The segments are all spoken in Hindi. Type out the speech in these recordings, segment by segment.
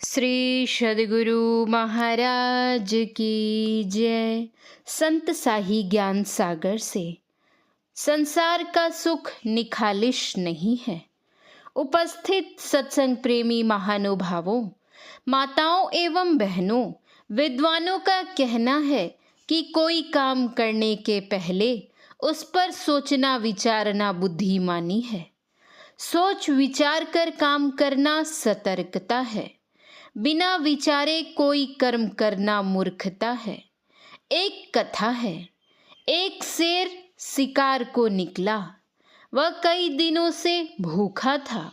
श्री सद्गुरु महाराज की जय। संत साही ज्ञान सागर से संसार का सुख निखालिश नहीं है। उपस्थित सत्संग प्रेमी महानुभावों, माताओं एवं बहनों, विद्वानों का कहना है कि कोई काम करने के पहले उस पर सोचना विचारना बुद्धिमानी है। सोच विचार कर काम करना सतर्कता है। बिना विचारे कोई कर्म करना मूर्खता है। एक कथा है, एक शेर शिकार को निकला। वह कई दिनों से भूखा था।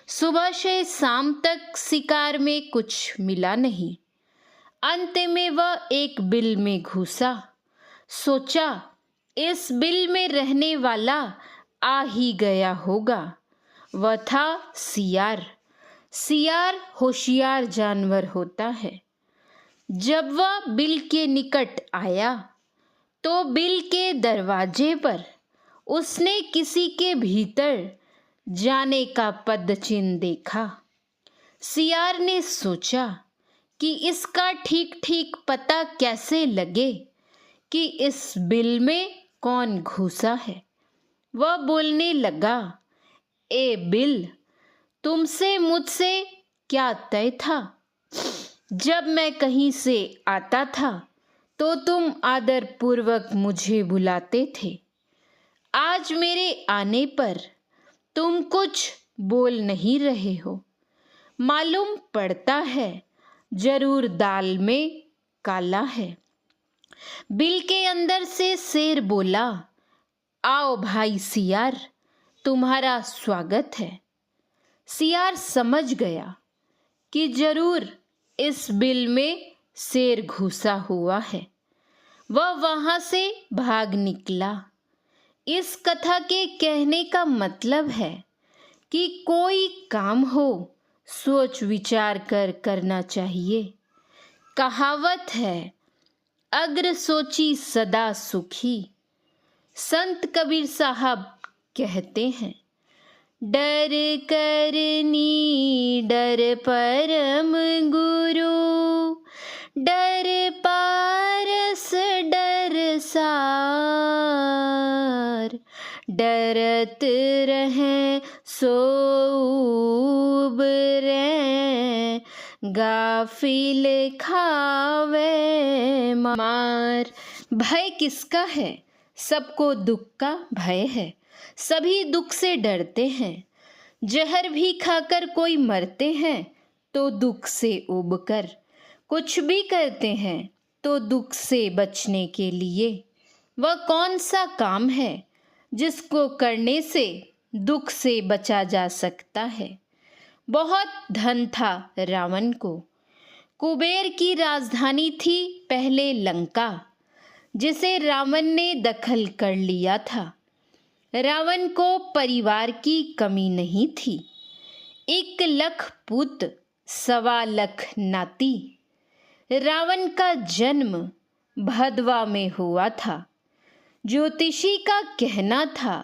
सुबह से शाम तक शिकार में कुछ मिला नहीं। अंत में वह एक बिल में घुसा। सोचा, इस बिल में रहने वाला आ ही गया होगा। वह था सियार। सियार होशियार जानवर होता है। जब वह बिल के निकट आया तो बिल के दरवाजे पर उसने किसी के भीतर जाने का पदचिन्ह देखा। सियार ने सोचा कि इसका ठीक ठीक पता कैसे लगे कि इस बिल में कौन घुसा है। वह बोलने लगा, ए बिल, तुमसे मुझसे क्या तय था? जब मैं कहीं से आता था तो तुम आदर पूर्वक मुझे बुलाते थे। आज मेरे आने पर तुम कुछ बोल नहीं रहे हो। मालूम पड़ता है जरूर दाल में काला है। बिल के अंदर से शेर बोला, आओ भाई सियार, तुम्हारा स्वागत है। सियार समझ गया कि जरूर इस बिल में शेर घुसा हुआ है। वह वहां से भाग निकला। इस कथा के कहने का मतलब है कि कोई काम हो सोच विचार कर करना चाहिए। कहावत है, अग्र सोची सदा सुखी। संत कबीर साहब कहते हैं, डर करनी डर परम गुरु, डर पारस डर सार। डरत रहें सो उबरें, गाफिल खावे मार। भय किसका है? सबको दुख का भय है। सभी दुख से डरते हैं। जहर भी खाकर कोई मरते हैं तो दुख से उबकर। कुछ भी करते हैं तो दुख से बचने के लिए। वह कौन सा काम है जिसको करने से दुख से बचा जा सकता है? बहुत धन था रावण को। कुबेर की राजधानी थी पहले लंका, जिसे रावण ने दखल कर लिया था। रावण को परिवार की कमी नहीं थी। 1 लाख पुत्र, 1.25 लाख नाती। रावण का जन्म भदवा में हुआ था। ज्योतिषी का कहना था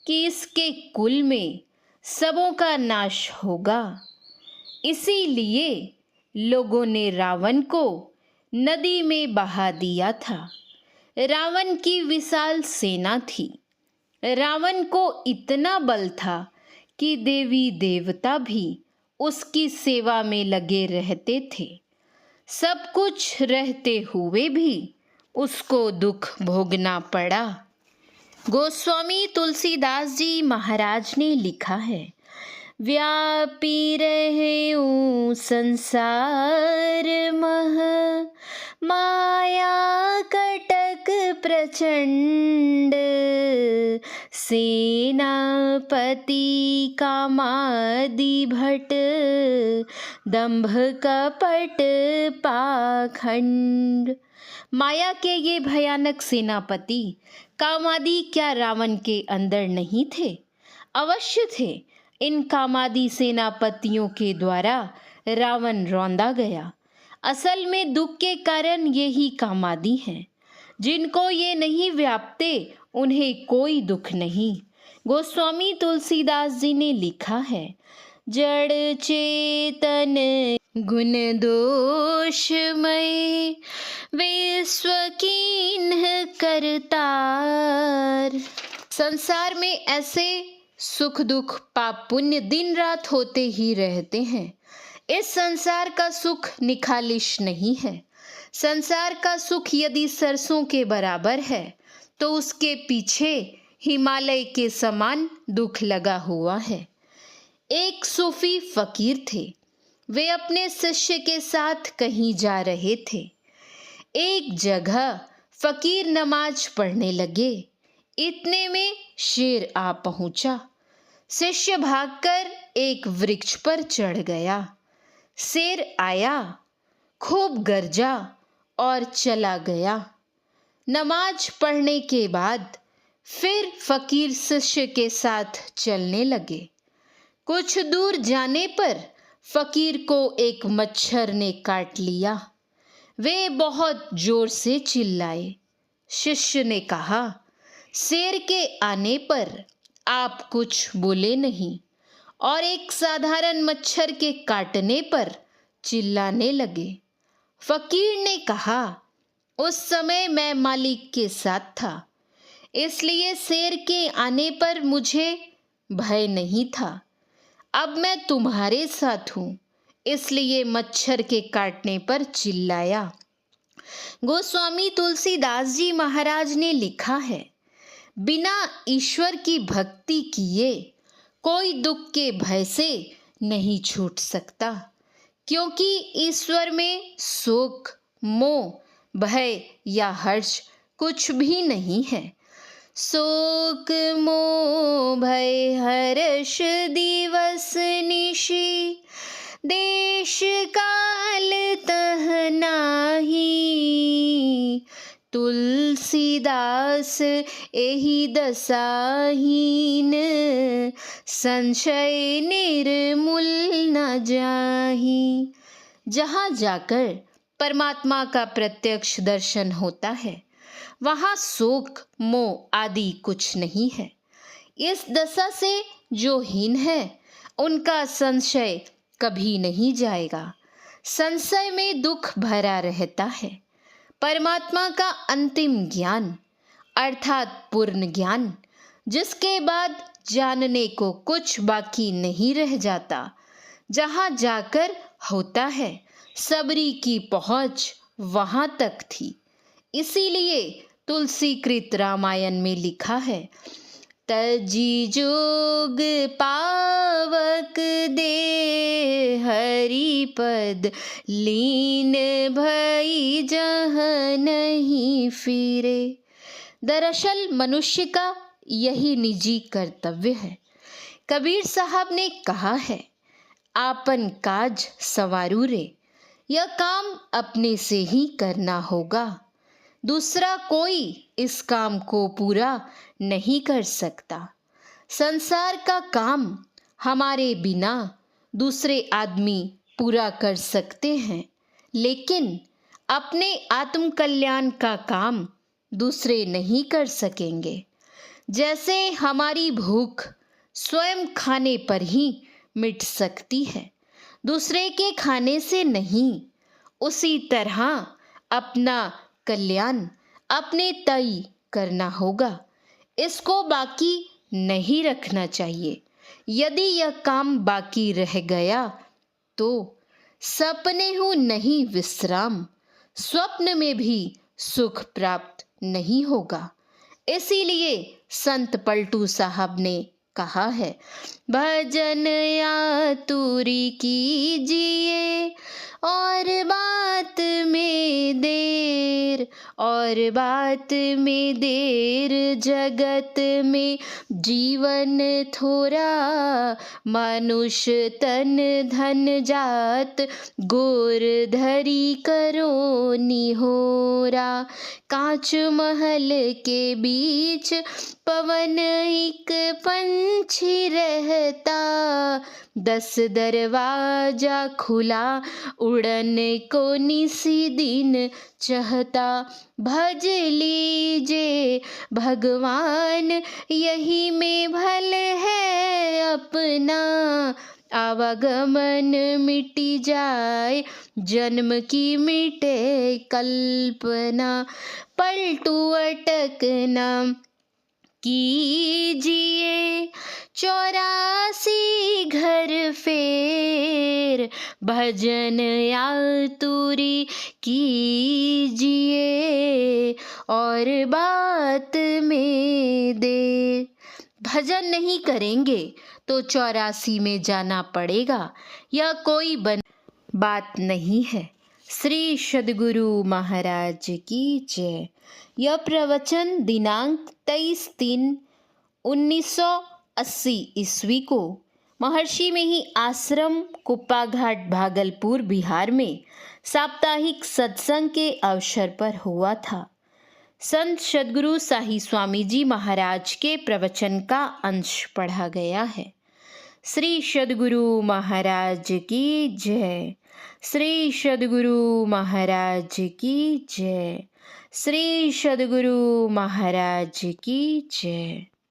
कि इसके कुल में सबों का नाश होगा। इसीलिए लोगों ने रावण को नदी में बहा दिया था। रावण की विशाल सेना थी। रावण को इतना बल था कि देवी देवता भी उसकी सेवा में लगे रहते थे। सब कुछ रहते हुए भी उसको दुख भोगना पड़ा। गोस्वामी तुलसीदास जी महाराज ने लिखा है, व्यापी रहे संसार मह, माया कटक प्रचंड। सेनापति कामादि भट, दंभ कपट पाखंड। माया के ये भयानक सेनापति कामादि क्या रावण के अंदर नहीं थे? अवश्य थे। इन कामादि सेनापतियों के द्वारा रावण रौंदा गया। असल में दुख के कारण यही कामादि हैं। जिनको ये नहीं व्यापते उन्हें कोई दुख नहीं। गोस्वामी तुलसीदास जी ने लिखा है, जड़ चेतन गुण दोषमय, विश्व कीन्ह करतार। संसार में ऐसे सुख दुख पाप पुण्य दिन रात होते ही रहते हैं। इस संसार का सुख निखालिश नहीं है। संसार का सुख यदि सरसों के बराबर है तो उसके पीछे हिमालय के समान दुख लगा हुआ है। एक सूफी फकीर थे। वे अपने शिष्य के साथ कहीं जा रहे थे। एक जगह फकीर नमाज पढ़ने लगे। इतने में शेर आ पहुंचा। शिष्य भागकर एक वृक्ष पर चढ़ गया। शेर आया, खूब गरजा और चला गया। नमाज पढ़ने के बाद फिर फकीर शिष्य के साथ चलने लगे। कुछ दूर जाने पर फकीर को एक मच्छर ने काट लिया। वे बहुत जोर से चिल्लाए। शिष्य ने कहा, शेर के आने पर आप कुछ बोले नहीं और एक साधारण मच्छर के काटने पर चिल्लाने लगे। फकीर ने कहा, उस समय मैं मालिक के साथ था, इसलिए शेर के आने पर मुझे भय नहीं था। अब मैं तुम्हारे साथ हूँ, इसलिए मच्छर के काटने पर चिल्लाया। गोस्वामी तुलसीदास जी महाराज ने लिखा है, बिना ईश्वर की भक्ति किए कोई दुख के भय से नहीं छूट सकता, क्योंकि ईश्वर में शोक, मोह, भय या हर्ष कुछ भी नहीं है। शोक मोह भय हर्ष दिवस निशि, देश काल तह नाही। तुलसीदास एहि दशाहीन, संशय निर्मूल न जाहि। जहाँ जाकर परमात्मा का प्रत्यक्ष दर्शन होता है, वहाँ शोक मोह आदि कुछ नहीं है। इस दशा से जो हीन है उनका संशय कभी नहीं जाएगा। संशय में दुख भरा रहता है। परमात्मा का अंतिम ज्ञान अर्थात पूर्ण ज्ञान, जिसके बाद जानने को कुछ बाकी नहीं रह जाता, जहाँ जाकर होता है, सबरी की पहुँच वहाँ तक थी। इसीलिए तुलसीकृत रामायण में लिखा है, तजी जोग पावक दे, हरि पद लीन भई जह नहीं फिरे। दरअसल मनुष्य का यही निजी कर्तव्य है। कबीर साहब ने कहा है, आपन काज सवारू रे, यह काम अपने से ही करना होगा। दूसरा कोई इस काम को पूरा नहीं कर सकता। संसार का काम हमारे बिना दूसरे आदमी पूरा कर सकते हैं, लेकिन अपने आत्म कल्याण का काम दूसरे नहीं कर सकेंगे। जैसे हमारी भूख स्वयं खाने पर ही मिट सकती है, दूसरे के खाने से नहीं, उसी तरह अपना कल्याण अपने तय करना होगा। इसको बाकी नहीं रखना चाहिए। यदि यह काम बाकी रह गया तो सपने हूँ नहीं विश्राम, स्वप्न में भी सुख प्राप्त नहीं होगा। इसीलिए संत पलटू साहब ने कहा है, भजन आतुरी कीजिए और बात में देर, और बात में देर, जगत में जीवन थोड़ा, मनुष्य तन धन जात, गोर धरी करो निहोरा। कांच महल के बीच पवन एक पंछी रहता, 10 दरवाजा खुला उड़न को निसी दिन चाहता। भज लीजिए भगवान यही में भल है अपना, आवागमन मिटी जाए, जन्म की मिटे कल्पना, पलटू अटकना कीजिए 84 घर फेर, भजन आतुरी कीजिए और बात में देर। भजन नहीं करेंगे तो 84 में जाना पड़ेगा, यह कोई बात नहीं है। श्री सद्गुरु महाराज की जय। यह प्रवचन दिनांक 23/3/1980 ईस्वी को महर्षि में ही आश्रम कुप्पाघाट भागलपुर बिहार में साप्ताहिक सत्संग के अवसर पर हुआ था। संत सद्गुरु साई स्वामी जी महाराज के प्रवचन का अंश पढ़ा गया है। श्री सद्गुरु महाराज की जय। श्री सद्गुरु महाराज की जय। श्री सद्गुरु महाराज की जय।